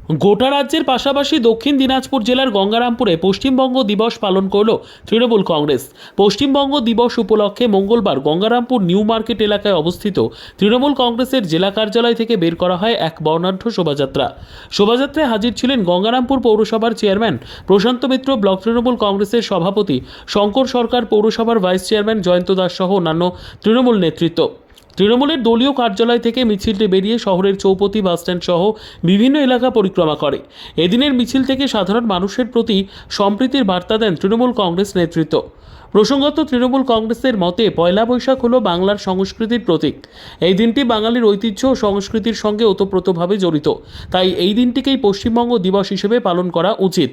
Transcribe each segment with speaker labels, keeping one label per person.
Speaker 1: গোটা রাজ্যের পাশাপাশি দক্ষিণ দিনাজপুর জেলার গঙ্গারামপুরে পশ্চিমবঙ্গ দিবস পালন করল তৃণমূল কংগ্রেস। পশ্চিমবঙ্গ দিবস উপলক্ষে মঙ্গলবার গঙ্গারামপুর নিউ মার্কেট এলাকায় অবস্থিত তৃণমূল কংগ্রেসের জেলা কার্যালয় থেকে বের করা হয় এক বর্ণাঢ্য শোভাযাত্রা। শোভাযাত্রায় হাজির ছিলেন গঙ্গারামপুর পৌরসভার চেয়ারম্যান প্রশান্ত মিত্র, ব্লক তৃণমূল কংগ্রেসের সভাপতি শঙ্কর সরকার, পৌরসভার ভাইস চেয়ারম্যান জয়ন্ত দাস সহ অন্যান্য তৃণমূল নেতৃত্ব। তৃণমূলের দলীয় কার্যালয় থেকে মিছিলটি বেরিয়ে শহরের চৌপতি, বাসস্ট্যান্ড সহ বিভিন্ন এলাকা পরিক্রমা করে। এদিনের মিছিল থেকে সাধারণ মানুষের প্রতি সম্প্রীতির বার্তা দেন তৃণমূল কংগ্রেস নেতৃত্ব। প্রসঙ্গত, তৃণমূল কংগ্রেসের মতে পয়লা বৈশাখ হলো বাংলার সংস্কৃতির প্রতীক। এই দিনটি বাঙালির ঐতিহ্য ও সংস্কৃতির সঙ্গে ওতপ্রোতভাবে জড়িত, তাই এই দিনটিকেই পশ্চিমবঙ্গ দিবস হিসেবে পালন করা উচিত।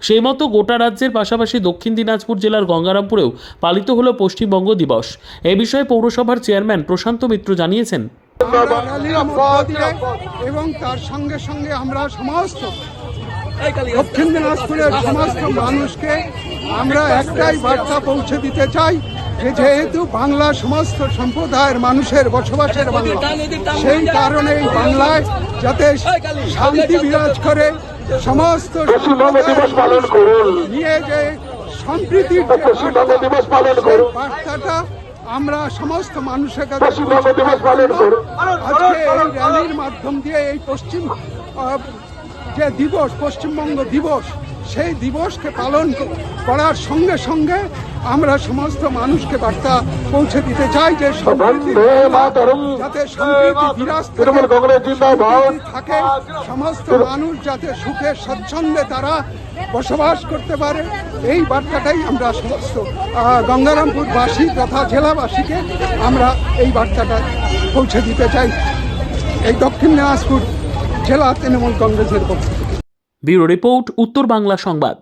Speaker 1: সেই মতো গোটা রাজ্যের পাশাপাশি দক্ষিণ দিনাজপুর জেলার গঙ্গারামপুরেও পালিত হলো পশ্চিমবঙ্গ দিবস। এ বিষয়ে পৌরসভার চেয়ারম্যান প্রশান্ত মিত্র জানিয়েছেন,
Speaker 2: এবং তার সঙ্গে সঙ্গে আমরা সমস্ত দক্ষিণ দিনাজপুরের সমস্ত মানুষকে আমরা একটাই বার্তা পৌঁছে দিতে চাই যে যেহেতু বাংলা সমস্ত সম্প্রদায়ের মানুষের বসবাসের বাংলা, সেই কারণে এই বাংলায় যাতে শান্তি বিরাজ করে, সমস্ত নিয়ে যে সম্প্রীতির বার্তাটা আমরা সমস্ত মানুষের কাছে আজকে এই র্যালির মাধ্যম দিয়ে এই যে দিবস, পশ্চিমবঙ্গ দিবস, সেই দিবসকে পালন করার সঙ্গে সঙ্গে আমরা সমস্ত মানুষকে বার্তা পৌঁছে দিতে চাই যে যাতে সম্প্রীতি বিরাজ থাকে, সমস্ত মানুষ যাতে সুখে স্বচ্ছন্দে তারা বসবাস করতে পারে, এই বার্তাটাই আমরা সমস্ত গঙ্গারামপুরবাসী তথা জেলাবাসীকে আমরা এই বার্তাটা পৌঁছে দিতে চাই এই দক্ষিণ দিনাজপুর জেলা তৃণমূল কংগ্রেসের পক্ষ থেকে।
Speaker 1: ব্যুরো রিপোর্ট, উত্তর বাংলা সংবাদ।